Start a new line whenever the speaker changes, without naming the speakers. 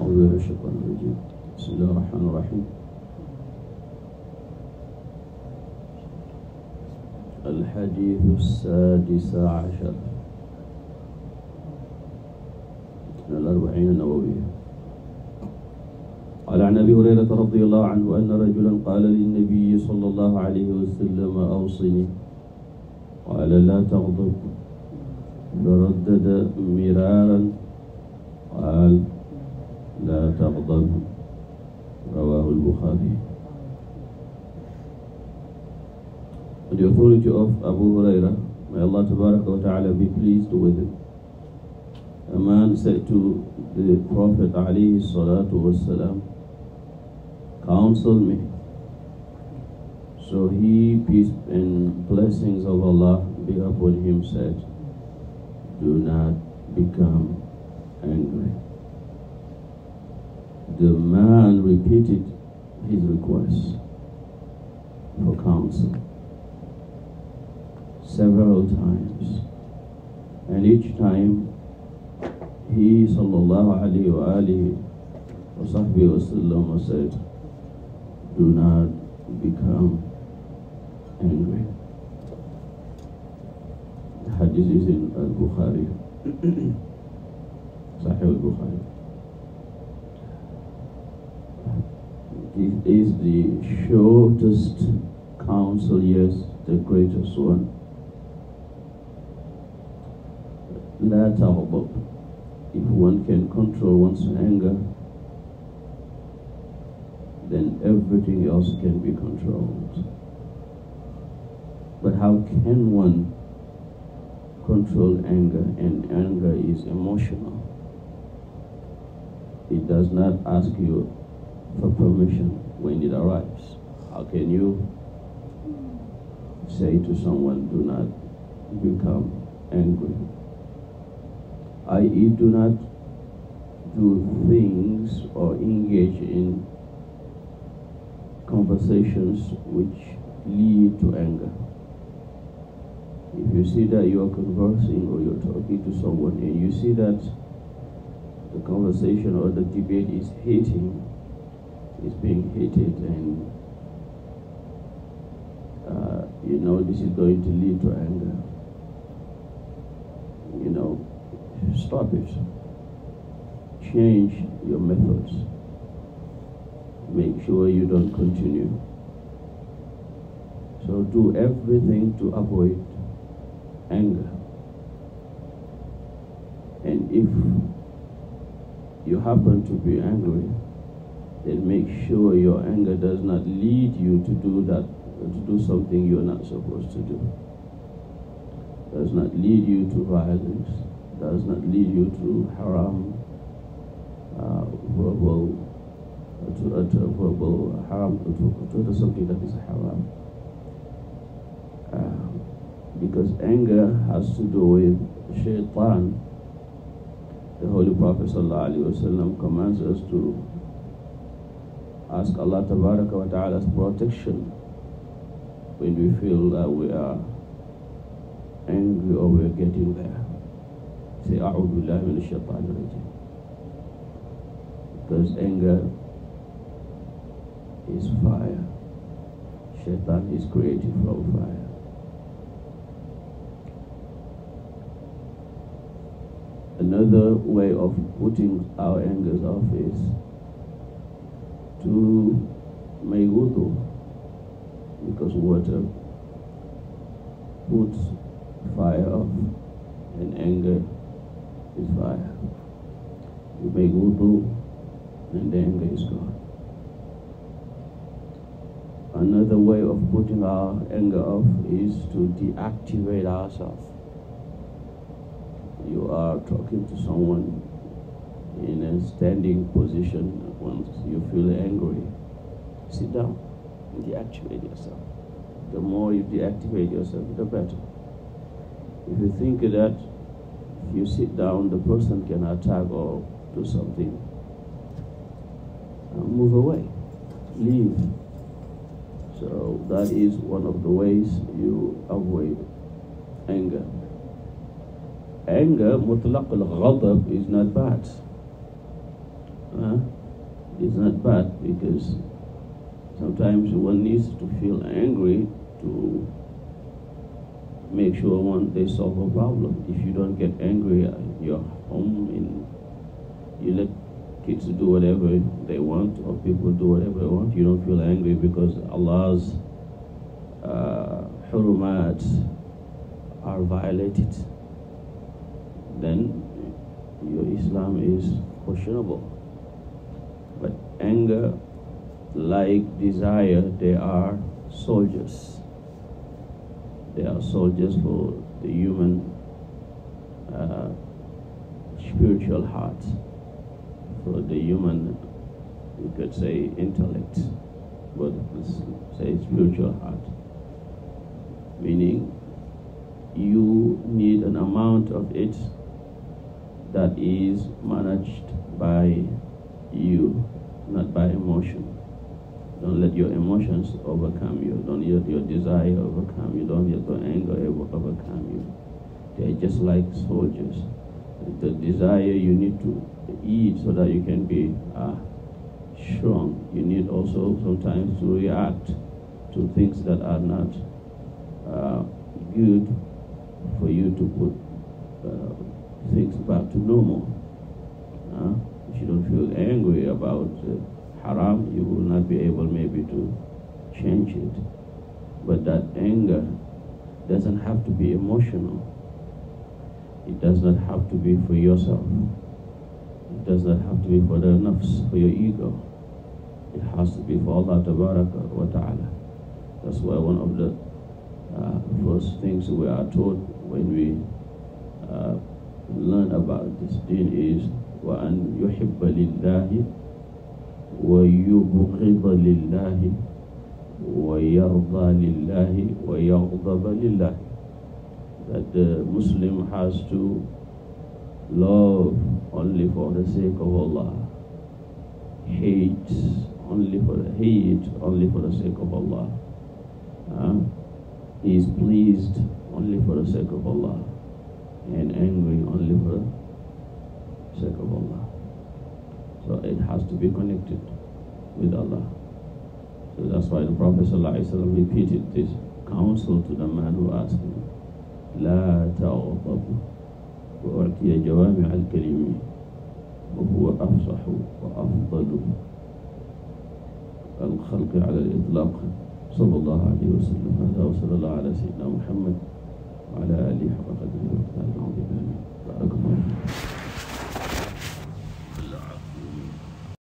أعوذ بالله من الشيطان الرجيم بسم الله الرحمن الرحيم الحديث السادس عشر من الأربعين النووية. قال عن أبي هريرة رضي الله عنه أن رجلا قال للنبي صلى الله عليه وسلم أوصني قال لا تغضب فردد مرارا قال لا تغضب رواه البخاري. The authority of Abu Hurairah, may Allah Tabaraka wa Ta'ala be pleased with him. A man said to the Prophet alayhi salatu wassalam, counsel me. So he, peace and blessings of Allah be upon him, said, do not become angry. The man repeated his request for counsel several times, and each time he sallallahu alayhi wa alihi wa sahbihi wa sallam said, do not become angry. The hadith is in al-Bukhari, Sahih al-Bukhari. It is the shortest counsel, yes, the greatest one. La taghdab. If one can control one's anger, then everything else can be controlled. But how can one control anger? And anger is emotional. It does not ask you for permission when it arrives. How can you say to someone, do not become angry? I.e., do not do things or engage in conversations which lead to anger. If you see that you are conversing or you're talking to someone and you see that the conversation or the debate is being heated, and you know this is going to lead to anger, you know, stop it. Change your methods. Make sure you don't continue. So do everything to avoid anger. And if you happen to be angry, then make sure your anger does not lead you to do something you're not supposed to do. Does not lead you to violence. Does not lead you to haram, verbal haram, to do something that is haram. Because anger has to do with shaitan. The Holy Prophet ﷺ commands us to ask Allah Tabaraka wa Ta'ala's protection when we feel that we are angry or we are getting there. Say, A'udhu billahi minash shaitanir rajim. Because anger is fire. Shaitan is created from fire. Another way of putting our angers off is to make wudu, because water puts fire off, and anger is fire. You make wudu and the anger is gone. Another way of putting our anger off is to deactivate ourselves. You are talking to someone in a standing position. Once you feel angry, sit down and deactivate yourself. The more you deactivate yourself, the better. If you think that if you sit down, the person can attack or do something, move away, leave. So that is one of the ways you avoid anger. Anger, mutlaq al-ghadab, is not bad. It's not bad, because sometimes one needs to feel angry to make sure they solve a problem. If you don't get angry at your home and you let kids do whatever they want, or people do whatever they want, you don't feel angry because Allah's hurumat are violated, then your Islam is questionable. But anger, like desire, they are soldiers. They are soldiers for the human spiritual heart, for the human, you could say, intellect, but let's say spiritual heart. Meaning, you need an amount of it that is managed by you, not by emotion. Don't let your emotions overcome you. Don't let your desire overcome you. Don't let your anger overcome you. They're just like soldiers. The desire, you need to eat so that you can be strong. You need also sometimes to react to things that are not good for you to put things back to normal. If you don't feel angry about haram, you will not be able maybe to change it. But that anger doesn't have to be emotional. It does not have to be for yourself. It does not have to be for the nafs, for your ego. It has to be for Allah Tabaraka wa Ta'ala. That's why one of the first things we are taught when we learn about this deen is وَأَنْ يُحِبَّ لِلَّهِ وَيُبْغِضَ لِلَّهِ وَيَرْضَى لِلَّهِ وَيَغْضَبَ لِلَّهِ. That the Muslim has to love only for the sake of Allah, hate only for the sake of Allah. He is pleased only for the sake of Allah, and angry only for the sake of Allah. So it has to be connected with Allah. So that's why the Prophet ﷺ repeated this counsel to the man who asked him, لا تغضب وأعطي جوامع الكلم وهو أفصح وأفضل الخلق على الإطلاق صلى الله عليه وسلم. هذا وصلى الله على سيدنا محمد وعلى آله حق قدره ومقداره العظيم. بارك الله فيك.